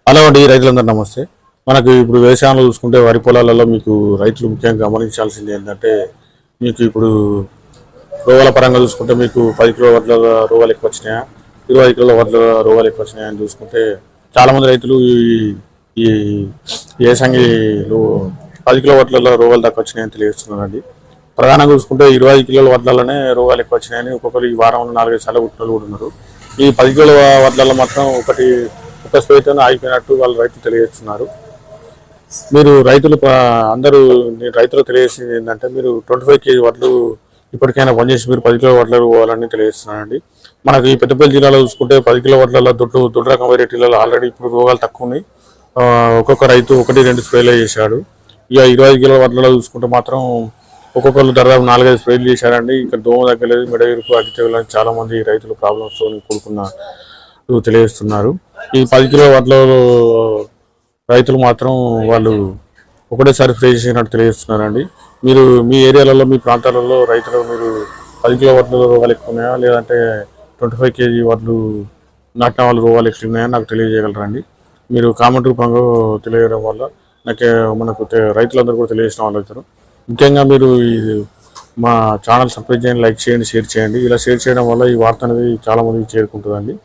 Hello అండి, రైతులందరూ నమస్తే. మనకు ఇప్పుడు వ్యవసాయంలో చూసుకుంటే వరి పొలాలలో మీకు రైతులు ముఖ్యంగా గమనించాల్సింది ఏంటంటే, మీకు ఇప్పుడు రోగాల పరంగా చూసుకుంటే మీకు 10 కిలో వడ్ల రోగాలు ఎక్కువ వచ్చినాయా, 20 కిలోల వడ్ల రోగాలు ఎక్కువ వచ్చినాయా అని చూసుకుంటే చాలామంది రైతులు ఈ ఏసంగిలో 10 కిలో వడ్లలో రోగాలు తక్కువ వచ్చినాయని తెలియజేస్తున్నారండి. ప్రధానంగా చూసుకుంటే 20 కిలోల వడ్లలోనే రోగాలు ఎక్కువ వచ్చినాయని ఒక్కొక్కరు ఈ వారంలో 4-5 సార్లు గుట్టలు కూడా ఉన్నారు. ఈ 10 కిలోల వడ్లలో మాత్రం ఒక స్ప్రేతోనే ఆగిపోయినట్టు వాళ్ళు రైతులు తెలియజేస్తున్నారు. మీరు అందరూ నేను రైతులు తెలియజేసింది ఏంటంటే, మీరు 25 కేజీ వడ్లు ఇప్పటికైనా పనిచేసి మీరు 10 కిలో వడ్లు పోవాలని తెలియజేస్తున్నానండి. మనకి ఈ పెద్దపల్లి జిల్లాలో చూసుకుంటే 10 కిలో వడ్లలో దొడ్డు రకం వెరైటీలలో ఆల్రెడీ ఇప్పుడు రోగాలు తక్కువ ఉన్నాయి. ఒక్కొక్క రైతు 1-2 స్ప్రేలు చేశాడు. ఇక 25 కిలో వడ్లలో చూసుకుంటే మాత్రం ఒక్కొక్కరు దాదాపు 4-5 స్ప్రేలు చేశారండి. ఇంకా దోమ తగ్గలేదు, మెడ ఇరుకు, అగ్గి తెగులని చాలా మంది రైతులు ప్రాబ్లమ్స్తో కూడుకున్న తెలియజేస్తున్నారు. ఈ 10 కిలో వడ్ల రైతులు మాత్రం వాళ్ళు ఒకటేసారి స్ప్రే చేసినట్టు తెలియజేస్తున్నారండి. మీరు మీ ఏరియాలలో మీ ప్రాంతాలలో రైతులు మీరు 10 కిలో వడ్లు రోగాలు ఎక్కువ ఉన్నాయా, లేదంటే 25 కేజీ వడ్లు నాటిన వాళ్ళు రోగాలు ఎక్కువ ఉన్నాయా నాకు తెలియజేయగలరండి. మీరు కామెంట్ రూపంగా తెలియజేయడం వల్ల మనకు రైతులందరూ కూడా తెలియజేసిన వాళ్ళు అవుతారు. ముఖ్యంగా మీరు మా ఛానల్ సబ్స్క్రైబ్ చేయండి, లైక్ చేయండి, షేర్ చేయండి. ఇలా షేర్ చేయడం వల్ల ఈ వార్త అనేది చాలా మందికి చేరుకుంటుందండి.